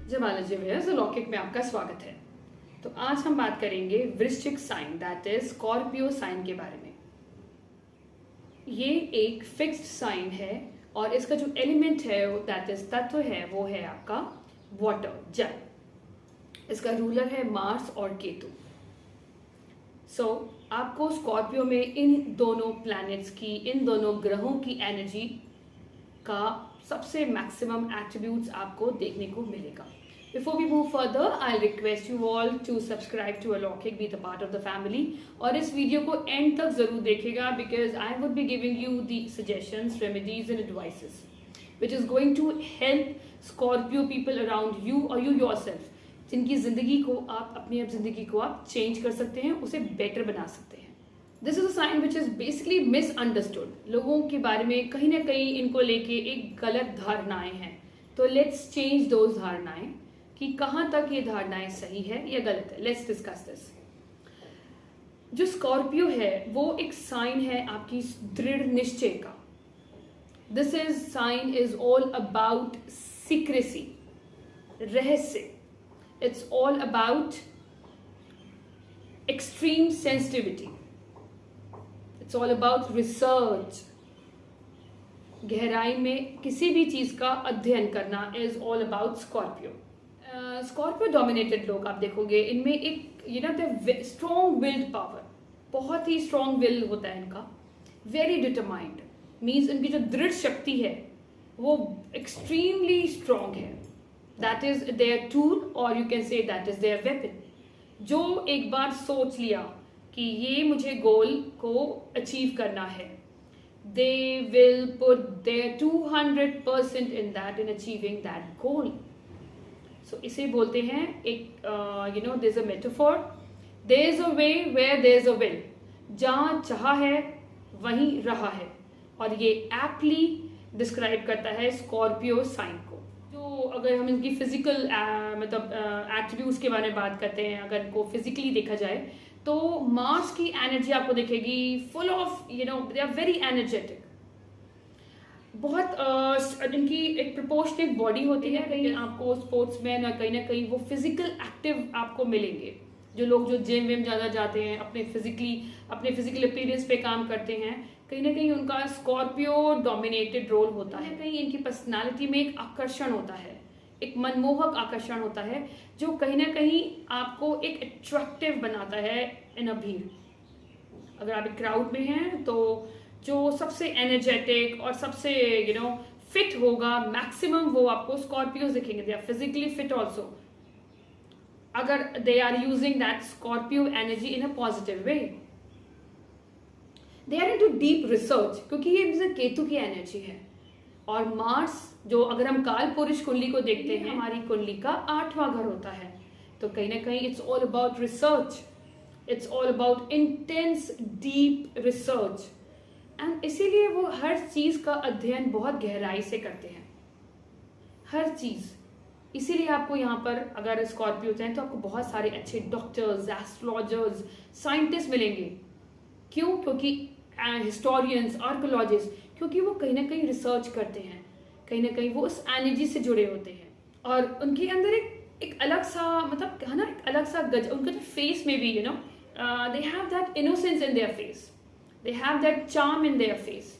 जमालजी viewers, अलौकिक में आपका स्वागत है। तो आज हम बात करेंगे वृश्चिक sign that is Scorpio sign के बारे में। ये एक फिक्स्ड साइन है और इसका जो एलिमेंट है दैट इज तत्व है वो है आपका वाटर, जल। इसका रूलर है मार्स और केतु। सो आपको स्कॉर्पियो में इन दोनों प्लैनेट्स की, इन दोनों ग्रहों की एनर्जी का सबसे मैक्सिमम एट्रीब्यूट्स आपको देखने को मिलेगा। Before we move further, I'll request you all to subscribe to अलौकिक, be the part of the family, और इस वीडियो को एंड तक जरूर देखेगा because I would be giving you the suggestions, remedies and advices which is going to help Scorpio people around you or you yourself, जिनकी जिंदगी को आप अपनी जिंदगी को आप चेंज कर सकते हैं, उसे बेटर बना सकते हैं। This is a sign which is basically misunderstood. लोगों के बारे में कहीं ना कहीं इनको लेके एक गलत धारणाएं हैं। तो लेट्स चेंज दोज धारणाएं कि कहाँ तक ये धारणाएं सही है या गलत है। Let's discuss this. जो स्कॉर्पियो है वो एक साइन है आपकी दृढ़ निश्चय का। This is sign is all about secrecy, रहस्य। It's all about extreme sensitivity. It's all about research. गहराई में किसी भी चीज का अध्ययन करना is all about Scorpio. Scorpio dominated लोग आप देखोगे, इनमें एक स्ट्रॉन्ग विल्ड पावर, बहुत ही स्ट्रॉन्ग विल होता है इनका। वेरी डिटरमाइंड मीन्स इनकी जो दृढ़ शक्ति है वो एक्सट्रीमली स्ट्रॉन्ग है। दैट इज देयर टूल और you can say that is their weapon. जो एक बार सोच लिया कि ये मुझे गोल को अचीव करना है, they will put their 200% in that, in achieving that goal. So इसे बोलते हैं एक there is a metaphor, there is a way where there is a will. जहां चाहा है वहीं रहा है। और ये एप्टली डिस्क्राइब करता है स्कॉर्पियो साइन को। जो अगर हम इनकी फिजिकल एट्रीब्यूट्स के बारे में बात करते हैं, अगर इनको फिजिकली देखा जाए तो मार्स की एनर्जी आपको दिखेगी full of they are very energetic. बहुत इनकी एक प्रोपोर्शनेट बॉडी होती है। कहीं आपको स्पोर्ट्समैन और कहीं ना कहीं वो फिजिकल एक्टिव आपको मिलेंगे। जो लोग जो जिम विम ज़्यादा जाते हैं, अपने फिजिकल अपीयरेंस पे काम करते हैं, कहीं ना कहीं उनका स्कॉर्पियो डोमिनेटेड रोल होता है। कहीं इनकी पर्सनालिटी में एक आकर्षण होता है, एक मनमोहक आकर्षण होता है जो कहीं ना कहीं आपको एक अट्रैक्टिव बनाता है इन अ भीड़। अगर आप एक क्राउड में हैं तो जो सबसे एनर्जेटिक और सबसे फिट होगा मैक्सिमम, वो आपको स्कॉर्पियोज दिखेंगे। They are physically fit also, अगर they are using that Scorpio energy in a positive way. They are into deep research, क्योंकि ये केतु की एनर्जी है। और मार्स, जो अगर हम काल पुरुष कुंडली को देखते हैं, हमारी कुंडली का 8वां घर होता है। तो कहीं ना कहीं it's all about research, it's all about intense deep research. And इसीलिए वो हर चीज का अध्ययन बहुत गहराई से करते हैं, हर चीज। इसीलिए आपको यहाँ पर अगर स्कॉर्पियो हैं तो आपको बहुत सारे अच्छे डॉक्टर्स, एस्ट्रोलॉजर्स, साइंटिस्ट मिलेंगे। क्यों? क्योंकि हिस्टोरियंस, आर्कोलॉजिस्ट, क्योंकि वो कहीं ना कहीं रिसर्च करते हैं, कहीं ना कहीं वो उस एनर्जी से जुड़े होते हैं। और उनके अंदर एक अलग सा है ना, एक अलग सा उनका जो फेस में भी दे have that innocence in their face, they have that charm in their face,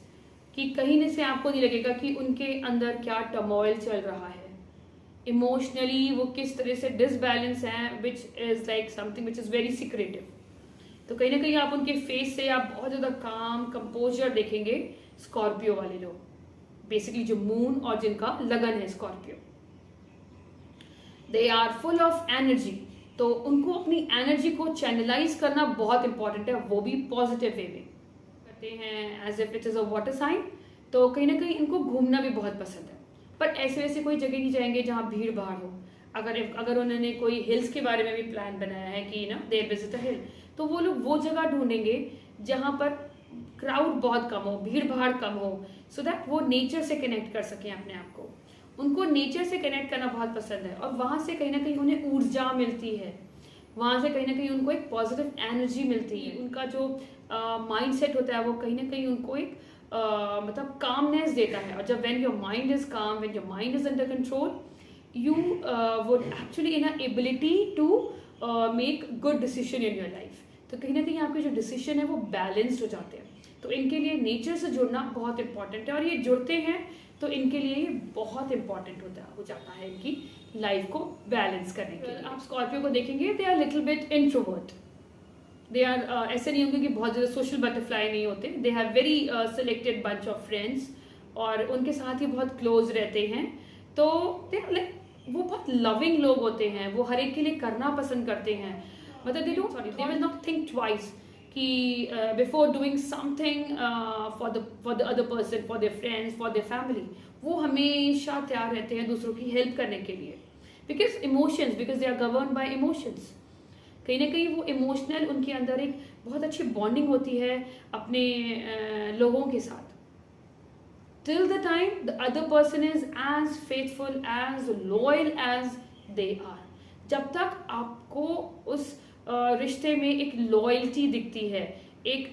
कि कहीं से आपको नहीं लगेगा कि उनके अंदर क्या टर्मोइल चल रहा है। इमोशनली वो किस तरह से डिसबैलेंस है, which is like something which is very secretive. तो कहीं ना कहीं आप उनके फेस से आप बहुत ज्यादा काम, कंपोजर देखेंगे स्कॉर्पियो वाले लोग, बेसिकली जो मून और जिनका लगन है Scorpio. They are full of energy. तो उनको अपनी एनर्जी को चैनलाइज करना बहुत इंपॉर्टेंट है, वो भी पॉजिटिव वे में करते हैं, as if it is a water sign. तो कहीं ना कहीं इनको घूमना भी बहुत पसंद है, पर ऐसे वैसे कोई जगह नहीं जाएंगे जहाँ भीड़ भाड़ हो। अगर उन्होंने कोई हिल्स के बारे में भी प्लान बनाया है कि देयर विजिट अ हिल, तो वो लोग वो जगह ढूंढेंगे जहाँ पर क्राउड बहुत कम हो, भीड़ भाड़ कम हो, सो दैट वो नेचर से कनेक्ट कर सकें अपने आप को। उनको नेचर से कनेक्ट करना बहुत पसंद है और वहाँ से कहीं ना कहीं उन्हें ऊर्जा मिलती है, वहाँ से कहीं ना कहीं उनको एक पॉजिटिव एनर्जी मिलती है। उनका जो माइंड सेट होता है वो कहीं ना कहीं उनको एक कामनेस देता है। और जब व्हेन योर माइंड इज काम, when your mind is under control, you would actually in a ability to make good decision in your life. तो कहीं ना कहीं आपके जो डिसीजन है वो बैलेंस्ड हो जाते हैं. तो इनके लिए नेचर से जुड़ना बहुत इंपॉर्टेंट है, और ये जुड़ते हैं तो इनके लिए ये बहुत इंपॉर्टेंट हो जाता है इनकी लाइफ को बैलेंस करने के लिए. आप स्कॉर्पियो को देखेंगे, they are little bit introvert. They are ऐसे नहीं होंगे कि बहुत ज़्यादा सोशल बटरफ्लाई नहीं होते. They have very selected bunch of friends, और उनके साथ ही बहुत क्लोज रहते हैं. तो वो बहुत लविंग लोग होते हैं, वो हर एक के लिए करना पसंद करते हैं. मतलब they will not think twice कि before doing something for the other person, for their friends, for their family. वो हमेशा तैयार रहते हैं दूसरों की हेल्प करने के लिए. Because they are govern by emotions. कहीं ना कहीं वो इमोशनल, उनके अंदर एक बहुत अच्छी बॉन्डिंग होती है अपने लोगों के साथ. Till the time the other person is as faithful, as loyal as they are. जब तक आपको उस रिश्ते में एक लॉयल्टी दिखती है, एक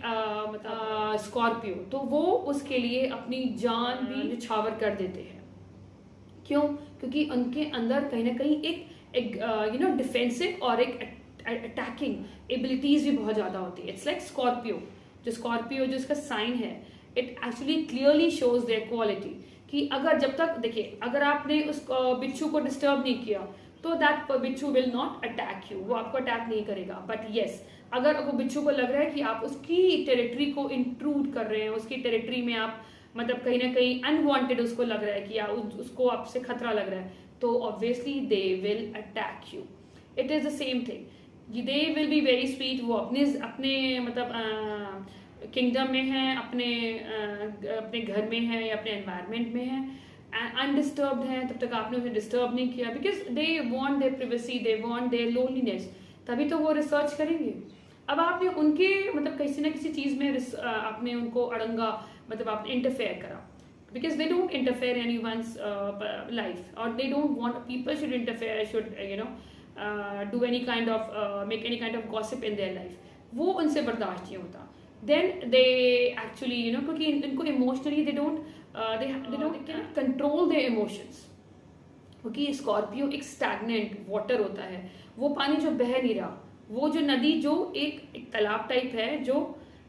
मतलब स्कॉर्पियो, तो वो उसके लिए अपनी जान भी निछावर कर देते हैं. क्यों? क्योंकि उनके अंदर कहीं ना कहीं एक डिफेंसिव और एक अटैकिंग एबिलिटीज भी बहुत ज़्यादा होती है. इट्स लाइक स्कॉर्पियो, जो इसका साइन है, it actually clearly shows there quality. कि अगर जब तक देखिए, अगर आपने उस बिच्छू को डिस्टर्ब नहीं किया तो दैट बिच्छू विल नॉट अटैक यू, वो आपको अटैक नहीं करेगा. बट येस, अगर वो बिच्छू को लग रहा है कि आप उसकी टेरिटरी को इंट्रूड कर रहे हैं, उसकी टेरिटरी में आप मतलब कहीं ना कहीं अनवांटेड उसको लग रहा है कि उसको आपसे खतरा लग रहा है, तो obviously they will attack you. It is the same thing. They will be very sweet. वो अपने मतलब किंगडम में है, अपने घर में है या अपने एनवायरनमेंट में है, अनडिस्टर्ब्ड है, तब तक आपने उन्हें डिस्टर्ब नहीं किया. Because they want their privacy, they want their loneliness. तभी तो वो रिसर्च करेंगे. अब आपने उनके मतलब किसी ना किसी चीज़ में आपने उनको अड़ंगा, मतलब आपने इंटरफेयर करा. Because they don't interfere anyone's life, और they don't want people should interfere, should do any kind of make any kind of gossip in their life. वो उनसे बर्दाश्त नहीं होता. Then they actually क्योंकि इनको emotionally they don't control their emotions. क्योंकि Scorpio एक स्टैग्नेंट वाटर होता है. वो पानी जो बह नहीं रहा, वो जो नदी जो एक तालाब टाइप है जो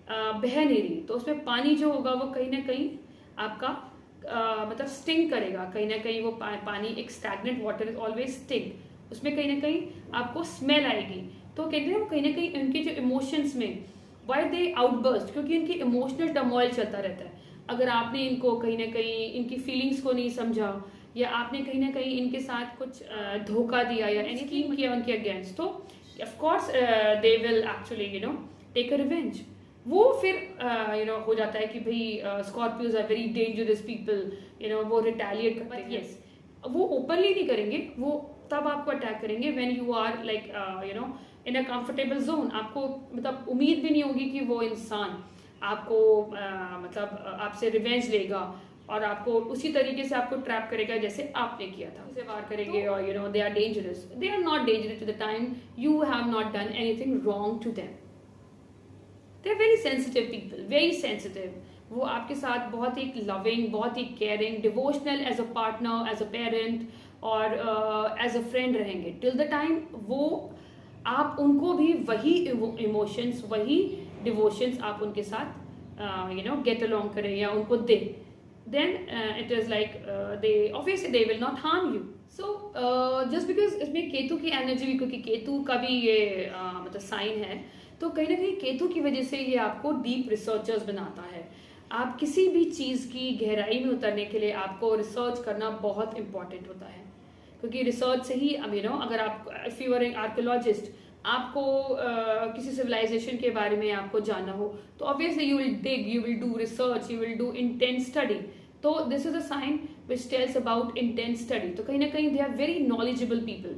बह नहीं रही, तो उसमें पानी जो होगा वो कहीं ना कहीं आपका मतलब स्टिंग करेगा. कहीं ना कहीं वो पानी, एक stagnant water is always sting. उसमें कहीं ना कहीं आपको स्मेल आएगी. तो कहते हैं वो कहीं ना कहीं उनके जो इमोशंस में वाई दे आउटबर्स्ट, क्योंकि इनकी इमोशनल टर्मोइल चलता रहता है. अगर आपने इनको कहीं ना कहीं इनकी फीलिंग्स को नहीं समझा, या आपने कहीं ना कहीं इनके साथ कुछ धोखा दिया या एनी स्कीम किया उनके अगेंस्ट, तो of course they will actually take a revenge. वो फिर हो जाता है कि भाई Scorpios are very dangerous people, वो रिटेलिएट करते हैं. यस, वो ओपनली नहीं करेंगे, वो तब आपको अटैक करेंगे when you are like in a comfortable zone. आपको मतलब उम्मीद भी नहीं होगी कि वो इंसान आपको मतलब आपसे रिवेंज लेगा और आपको उसी तरीके से आपको ट्रैप करेगा जैसे आपने किया था. उसे वार करेंगे और they are dangerous. They are not dangerous to the time you have not done anything wrong to them. They are very sensitive people, very sensitive. वो आपके साथ बहुत ही लविंग, बहुत ही caring, devotional as a partner, as a parent और as a friend रहेंगे till the time वो आप उनको भी वही इमोशंस, वही डिवोशंस आप उनके साथ गेट अलोंग करें या उनको दे. Then it is like they obviously they will not harm you. So just because इसमें केतु की एनर्जी भी, क्योंकि केतु का भी ये मतलब साइन है, तो कहीं ना कहीं केतु की वजह से ये आपको डीप रिसर्चर्स बनाता है. आप किसी भी चीज़ की गहराई में उतरने के लिए आपको रिसर्च करना बहुत इंपॉर्टेंट होता है. क्योंकि रिसर्च से ही अगर आप if you are an archaeologist, आपको किसी सिविलाइजेशन के बारे में आपको जानना हो, तो obviously you will dig, you will do research, you will do intense study. तो this is a sign which tells about intense study. तो कहीं ना कहीं they are very knowledgeable people,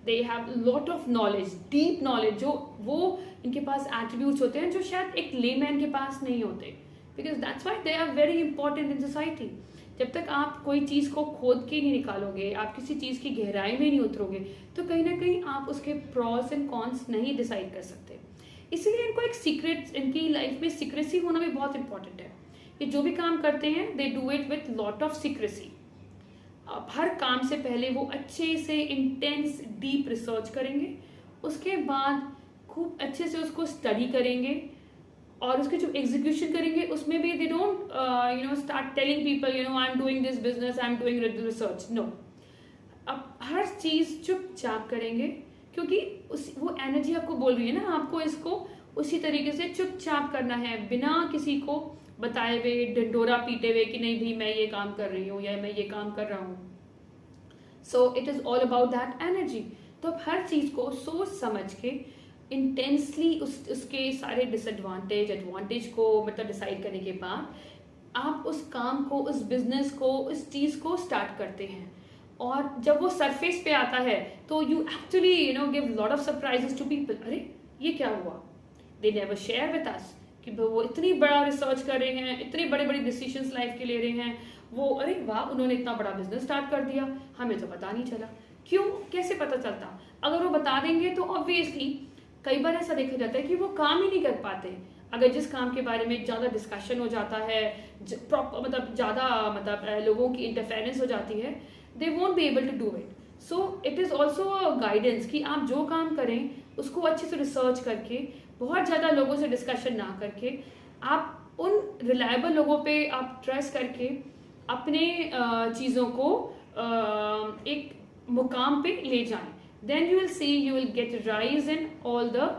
they have lot of knowledge, deep knowledge, जो वो इनके पास attributes होते हैं जो शायद एक लेमैन के पास नहीं होते. Because that's why they are very important in society. जब तक आप कोई चीज़ को खोद के नहीं निकालोगे, आप किसी चीज़ की गहराई में नहीं उतरोगे, तो कहीं ना कहीं आप उसके प्रॉस एंड कॉन्स नहीं डिसाइड कर सकते. इसीलिए इनको एक सीक्रेट, इनकी लाइफ में सीक्रेसी होना भी बहुत इंपॉर्टेंट है. ये जो भी काम करते हैं they do it with lot of secrecy. आप हर काम से पहले वो अच्छे से इंटेंस डीप रिसर्च करेंगे, उसके बाद खूब अच्छे से उसको स्टडी करेंगे, और उसके जो एग्जीक्यूशन करेंगे उसमें भी they don't start telling people I am doing this business, I am doing research, no. अब हर चीज़ चुपचाप करेंगे, क्योंकि वो एनर्जी आपको बोल रही है ना, आपको इसको उसी तरीके से चुपचाप करना है, बिना किसी को बताए हुए, ढिंढोरा पीटे हुए कि नहीं भाई मैं ये काम कर रही हूँ या मैं ये काम कर रहा हूँ। सो it is all about that energy. तो अब हर चीज़ को सोच समझ के इंटेंसली उसके सारे डिसएडवांटेज एडवांटेज को मतलब डिसाइड करने के बाद आप उस काम को, उस बिजनेस को, उस चीज़ को स्टार्ट करते हैं। और जब वो सरफेस पे आता है तो you actually give lot of surprises to people. अरे ये क्या हुआ, they never share with us कि वो इतनी बड़ा रिसर्च कर रहे हैं, इतने बड़े बड़े डिसीजंस लाइफ के ले रहे हैं, वो अरे वाह उन्होंने इतना बड़ा बिजनेस स्टार्ट कर दिया, हमें तो पता नहीं चला। क्यों, कैसे पता चलता? अगर वो बता देंगे तो ऑब्वियसली कई बार ऐसा देखा जाता है कि वो काम ही नहीं कर पाते। अगर जिस काम के बारे में ज़्यादा डिस्कशन हो जाता है, मतलब ज़्यादा मतलब लोगों की इंटरफेरेंस हो जाती है, they won't be able to do it. So it is also guidance कि आप जो काम करें उसको अच्छे से रिसर्च करके, बहुत ज़्यादा लोगों से डिस्कशन ना करके, आप उन रिलायबल लोगों पे आप ट्रस्ट करके अपने चीज़ों को एक मुकाम पे ले जाएं। Then you will see, you will get rise in all the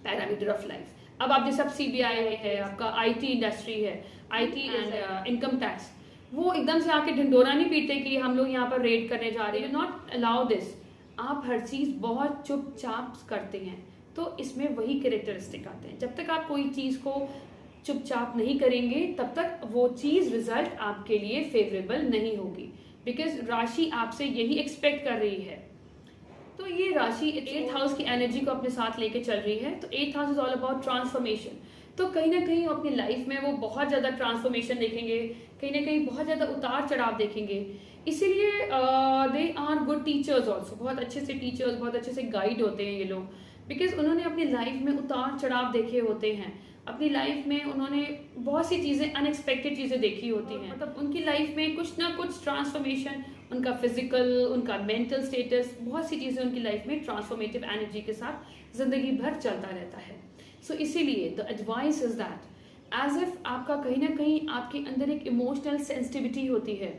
parameter of life. अब आप जैसे CBI है, आपका IT इंडस्ट्री है, IT एंड इनकम टैक्स, वो एकदम से आके ढिंडोरा नहीं पीटते कि हम लोग यहाँ पर रेड करने जा रहे हैं, नॉट अलाउ दिस। आप हर चीज़ बहुत चुपचाप करते हैं, तो इसमें वही कैरेक्टरिस्टिक आते हैं। जब तक आप कोई चीज़ को चुपचाप नहीं करेंगे तब तक वो चीज़ रिजल्ट आपके लिए फेवरेबल नहीं होगी, बिकॉज राशि आपसे यही एक्सपेक्ट कर रही है। तो ये राशि 8th हाउस की एनर्जी को अपने साथ लेके चल रही है। तो 8th house is all about transformation. तो कहीं ना कहीं अपनी लाइफ में वो बहुत ज़्यादा ट्रांसफॉर्मेशन देखेंगे, कहीं ना कहीं बहुत ज़्यादा उतार चढ़ाव देखेंगे। इसीलिए they are good teachers also, बहुत अच्छे से टीचर्स, बहुत अच्छे से गाइड होते हैं ये लोग, बिकॉज उन्होंने अपनी लाइफ में उतार चढ़ाव देखे होते हैं। अपनी लाइफ में उन्होंने बहुत सी चीज़ें, अनएक्सपेक्टेड चीज़ें देखी होती हैं, मतलब उनकी लाइफ में कुछ ना कुछ ट्रांसफॉर्मेशन, उनका फिजिकल, उनका मेंटल स्टेटस, बहुत सी चीज़ें उनकी लाइफ में ट्रांसफॉर्मेटिव एनर्जी के साथ ज़िंदगी भर चलता रहता है। सो इसीलिए the advice is that as if आपका कहीं ना कहीं आपके अंदर एक इमोशनल सेंसिटिविटी होती है,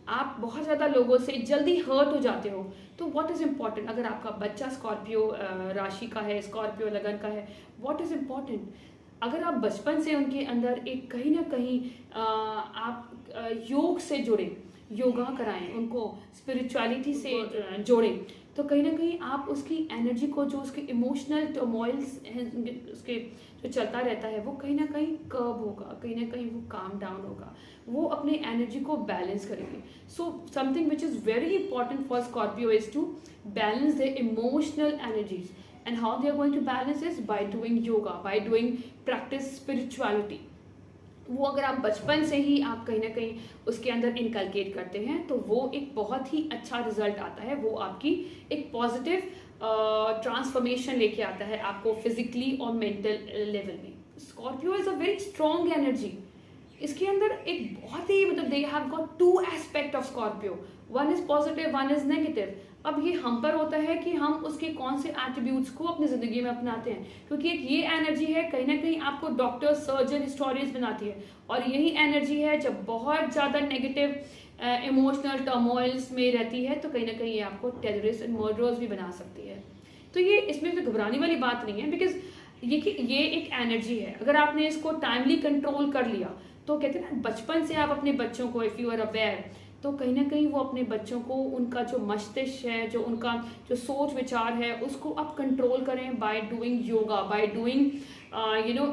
आप बहुत ज़्यादा लोगों से जल्दी हर्ट हो जाते हो, तो व्हाट इज़ इम्पॉर्टेंट, अगर आपका बच्चा स्कॉर्पियो राशि का है, स्कॉर्पियो लगन का है, व्हाट इज़ इम्पॉर्टेंट, अगर आप बचपन से उनके अंदर एक कहीं ना कहीं आप योग से जुड़े, योगा कराएं, उनको स्पिरिचुअलिटी से जोड़ें, तो कहीं ना कहीं आप उसकी एनर्जी को, जो उसके इमोशनल टर्मोइल्स उसके जो चलता रहता है, वो कहीं ना कहीं कर्ब होगा, कहीं ना कहीं वो काम डाउन होगा, वो अपने एनर्जी को बैलेंस करेंगे। So something which is very important for Scorpio is to balance the emotional energies, and how they are going to balance is by doing yoga, by doing practice spirituality। वो अगर आप बचपन से ही आप कहीं ना कहीं उसके अंदर इनकलकेट करते हैं तो वो एक बहुत ही अच्छा रिजल्ट आता है, वो आपकी एक पॉजिटिव ट्रांसफॉर्मेशन लेके आता है आपको फिजिकली और मेंटल लेवल में। Scorpio is a very strong energy. इसके अंदर एक बहुत ही मतलब they have got to aspect of Scorpio, one is positive, one is negative. अब ये हम पर होता है कि हम उसके कौन से एट्रीब्यूट्स को अपनी ज़िंदगी में अपनाते हैं, क्योंकि एक ये एनर्जी है कहीं ना कहीं आपको डॉक्टर, सर्जन, हिस्टोरियंस बनाती है, और यही एनर्जी है जब बहुत ज़्यादा नेगेटिव इमोशनल टर्मोइल्स में रहती है तो कहीं ना कहीं ये आपको टेररिस्ट एंड मर्डरर्स भी बना सकती है। तो ये इसमें भी घबराने वाली बात नहीं है, बिकॉज ये एक एनर्जी है। अगर आपने इसको टाइमली कंट्रोल कर लिया तो कहते हैं ना, बचपन से आप अपने बच्चों को, इफ़ यू आर अवेयर, तो कहीं ना कहीं वो अपने बच्चों को, उनका जो मस्तिष्क है, जो उनका जो सोच विचार है, उसको आप कंट्रोल करें by doing yoga, by doing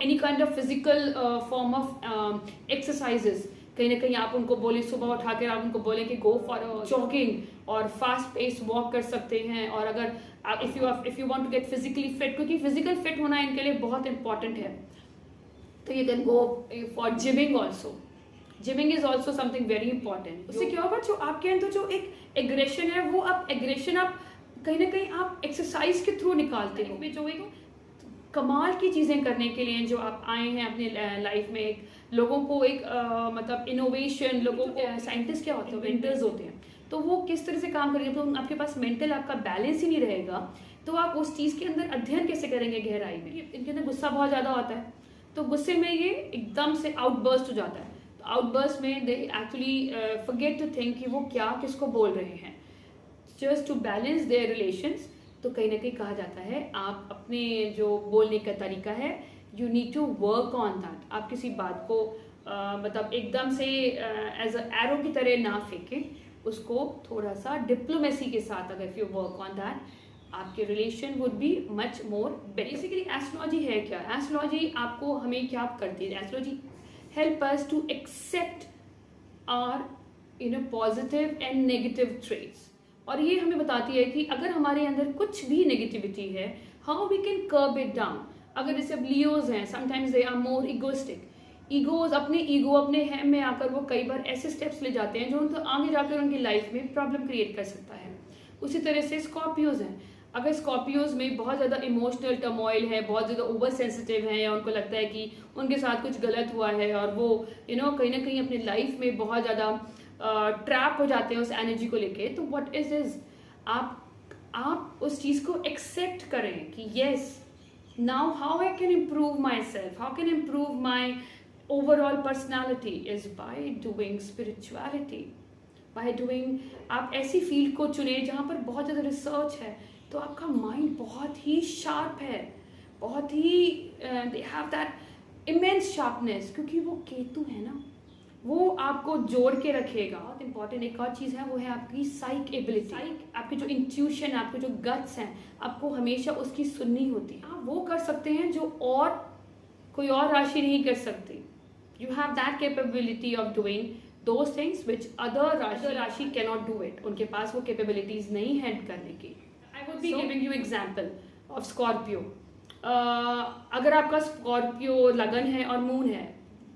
any kind of physical form of exercises. कहीं ना कहीं आप उनको बोले, सुबह उठाकर आप उनको बोले कि गो फॉर जॉगिंग और फास्ट पेस वॉक कर सकते हैं। और अगर आप if you want to get physically fit, क्योंकि फिजिकल फिट होना इनके लिए बहुत इंपॉर्टेंट है, तो you can go for gymming also. Gymming is also something very important. उससे क्या होगा, जो आपके अंदर जो एक एग्रेशन है, वो आप एग्रेशन आप कहीं ना कहीं आप एक्सरसाइज के थ्रू निकालते हो। जो एक कमाल की चीज़ें करने के लिए जो आप आए हैं अपने लाइफ में, एक लोगों को एक मतलब इनोवेशन, लोगों को साइंटिस्ट क्या होते हैं, इन्वेंटर्स होते हैं, तो वो किस तरह से काम करेंगे, तो आपके पास मेंटल आपका बैलेंस ही नहीं रहेगा, तो आप उस चीज़ के अंदर अध्ययन कैसे करेंगे गहराई में। इनके अंदर गुस्सा बहुत ज़्यादा होता है, तो गुस्से में ये एकदम से आउटबर्स्ट हो जाता है, तो आउटबर्स्ट में they actually forget to think कि वो क्या किसको बोल रहे हैं, just to balance their relations. तो कहीं ना कहीं कहा जाता है आप अपने जो बोलने का तरीका है, you need to work on that. आप किसी बात को मतलब एकदम से एज अ एरो की तरह ना फेंकें, उसको थोड़ा सा डिप्लोमेसी के साथ अगर यू वर्क ऑन दैट, आपके relation would be much more better. Basically astrology है क्या? एस्ट्रोलॉजी आपको हमें क्या करती है? Astrology help us to accept our positive and negative traits, और ये हमें बताती है कि अगर हमारे अंदर कुछ भी नेगेटिविटी है, how we can curb it down. अगर जैसे अब लियोज हैं, sometimes they are more egoistic, egos अपने ईगो अपने हैम में आकर वो कई बार ऐसे स्टेप्स ले जाते हैं जो उनको आगे जाकर उनकी लाइफ में प्रॉब्लम क्रिएट कर सकता है। उसी तरह से स्कॉर्पियोज हैं, अगर स्कॉर्पियोज में बहुत ज़्यादा इमोशनल टर्मोइल है, बहुत ज़्यादा ओवर सेंसिटिव है, या उनको लगता है कि उनके साथ कुछ गलत हुआ है और वो कहीं ना कहीं अपनी लाइफ में बहुत ज़्यादा ट्रैप हो जाते हैं उस एनर्जी को लेके, तो व्हाट इज आप उस चीज़ को एक्सेप्ट करें कि yes, now how I can improve my self, how can improve my overall personality is by doing spirituality, by doing. आप ऐसी फील्ड को चुने जहाँ पर बहुत ज़्यादा रिसर्च है, तो आपका माइंड बहुत ही शार्प है, बहुत ही they have that immense sharpness, क्योंकि वो केतु है ना, वो आपको जोड़ के रखेगा। बहुत इंपॉर्टेंट एक और चीज़ है, वो है आपकी साइक एबिलिटी। आपकी जो इंट्यूशन, आपके जो गट्स हैं, आपको हमेशा उसकी सुननी होती है। आप वो कर सकते हैं जो और कोई और राशि नहीं कर सकती। You have that capability of doing those things which other राशि कैनॉट डू इट। उनके पास वो कैपेबिलिटीज नहीं है करने की। I would be giving you example of Scorpio. अगर आपका स्कॉर्पियो लगन है और मून है,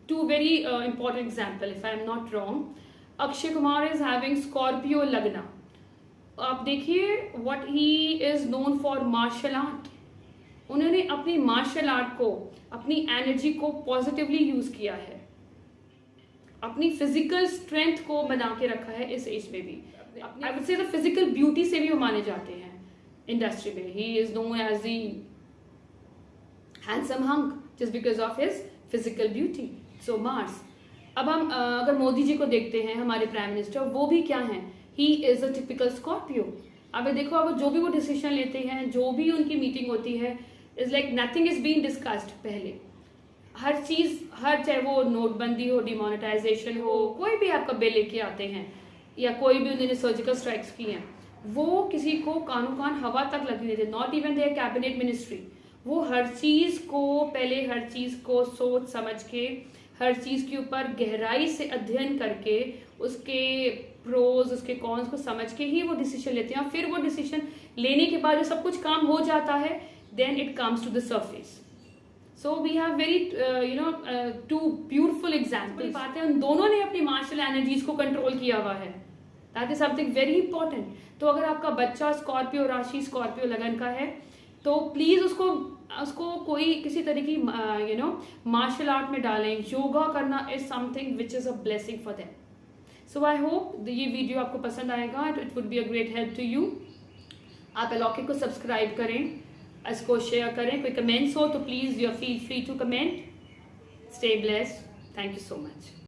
two very important example, if I am not wrong, Akshay Kumar is having Scorpio Lagna. आप देखिए what he is known for martial art. उन्होंने अपनी मार्शल आर्ट को, अपनी एनर्जी को पॉजिटिवली यूज किया है, अपनी फिजिकल स्ट्रेंथ को बना के रखा है इस एज में भी। I would say the physical beauty से भी वो माने जाते हैं इंडस्ट्री में। He is known as the handsome hunk just because of his physical beauty. So Mars. अब हम अगर मोदी जी को देखते हैं, हमारे प्राइम मिनिस्टर, वो भी क्या हैं? He is a typical Scorpio. अब देखो, अब जो भी वो डिसीजन लेते हैं, जो भी उनकी मीटिंग होती है, is like nothing is being discussed. पहले हर चीज, चाहे वो नोटबंदी हो, डिमोनेटाइजेशन हो, कोई भी आपका बिल लेके आते हैं, या कोई भी उन्होंने सर्जिकल स्ट्राइक्स की हैं, वो किसी को कानों कान हवा तक लगने देते, not even their cabinet ministry. वो हर चीज को पहले, हर चीज को सोच समझ के, हर चीज के ऊपर गहराई से अध्ययन करके, उसके प्रोज उसके कॉन्स को समझ के ही वो डिसीजन लेते हैं। और फिर वो डिसीजन लेने के बाद जो सब कुछ काम हो जाता है, then it comes to the surface. So we have very two beautiful example. बात है, उन दोनों ने अपनी मार्शल एनर्जीज को कंट्रोल किया हुआ है। That is something very important. तो अगर आपका बच्चा स्कॉर्पियो राशि, स्कॉर्पियो लगन का है, तो प्लीज उसको कोई किसी तरह की मार्शल आर्ट में डालें। योगा करना is something which is a blessing for them. So I hope ये वीडियो आपको पसंद आएगा, it would be a great help to you. आप अलौकिक को सब्सक्राइब करें, इसको शेयर करें। कोई कमेंट्स हो तो please you feel free to comment. Stay blessed. Thank you so much.